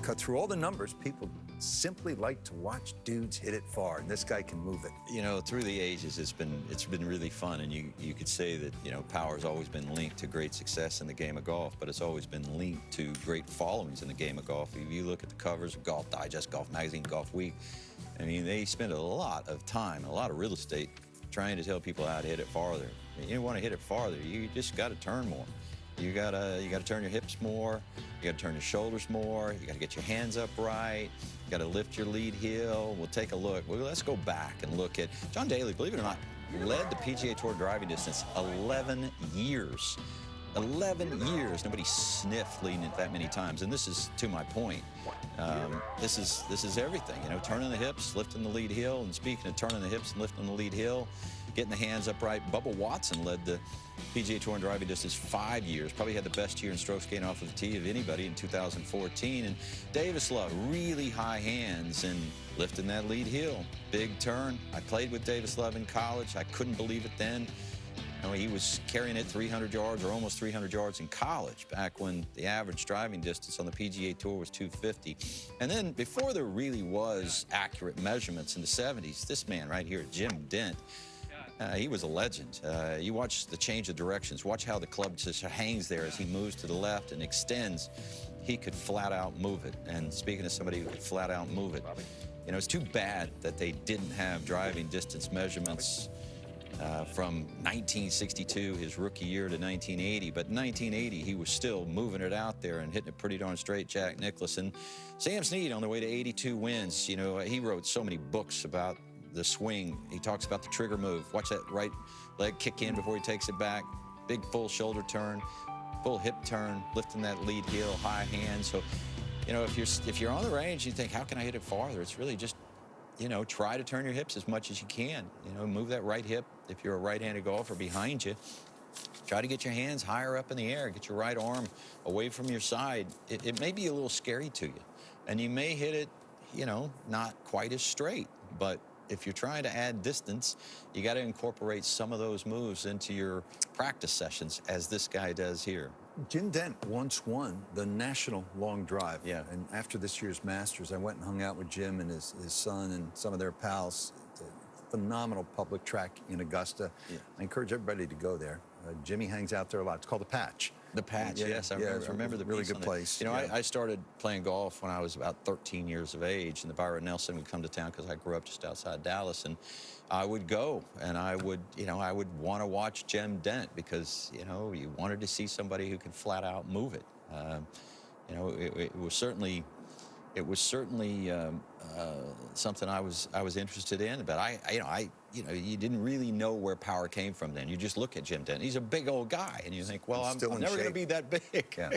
cut through all the numbers, people simply like to watch dudes hit it far, and this guy can move it. You know, through the ages, it's been really fun, and you could say that, you know, power's always been linked to great success in the game of golf, but it's always been linked to great followings in the game of golf. If you look at the covers of Golf Digest, Golf Magazine, Golf Week, I mean, they spend a lot of time, a lot of real estate trying to tell people how to hit it farther. You want to hit it farther, you just got to turn more. You gotta turn your hips more. You gotta turn your shoulders more. You gotta get your hands up right. You gotta lift your lead heel. We'll take a look. Well, let's go back and look at John Daly. Believe it or not, led the PGA Tour driving distance 11 years. 11 years. Nobody sniffed leading it that many times. And this is to my point. This is everything. You know, turning the hips, lifting the lead heel. And speaking of turning the hips and lifting the lead heel, getting the hands upright. Bubba Watson led the PGA Tour in driving distance 5 years. Probably had the best year in strokes gained off of the tee of anybody in 2014. And Davis Love, really high hands and lifting that lead heel. Big turn. I played with Davis Love in college. I couldn't believe it then. You know, he was carrying it 300 yards or almost 300 yards in college back when the average driving distance on the PGA Tour was 250. And then before there really was accurate measurements in the 70s, this man right here, Jim Dent, he was a legend. You watch the change of directions. Watch how the club just hangs there as he moves to the left and extends. He could flat out move it. And speaking of somebody who could flat out move it, you know, it's too bad that they didn't have driving distance measurements from 1962, his rookie year, to 1980. But in 1980, he was still moving it out there and hitting it pretty darn straight, Jack Nicklaus. And Sam Snead on the way to 82 wins. You know, he wrote so many books about the swing. He talks about the trigger move. Watch that right leg kick in before he takes it back. Big full shoulder turn, full hip turn, lifting that lead heel, high hand. So, you know, if you're on the range, you think, how can I hit it farther? It's really just, you know, try to turn your hips as much as you can. You know, move that right hip. If you're a right-handed golfer behind you, try to get your hands higher up in the air. Get your right arm away from your side. It may be a little scary to you, and you may hit it, you know, not quite as straight, but if you're trying to add distance, you got to incorporate some of those moves into your practice sessions, as this guy does here. Jim Dent once won the National Long Drive. Yeah. And after this year's Masters, I went and hung out with Jim and his son and some of their pals. It's a phenomenal public track in Augusta. Yeah. I encourage everybody to go there. Jimmy hangs out there a lot. It's called The Patch. The Patch, Yeah, yes, I yeah, remember the really piece good on that. place. You know, Yeah. I started playing golf when I was about 13 years of age, and the Byron Nelson would come to town because I grew up just outside Dallas, and I would go, and I would, you know, I would want to watch Jim Dent because, you know, you wanted to see somebody who could flat out move it. You know, it was certainly something I was interested in, but you know, you didn't really know where power came from then. You just look at Jim Dent. He's a big old guy, and you think, well, I'm Still in never going to shape. be that big. Yeah.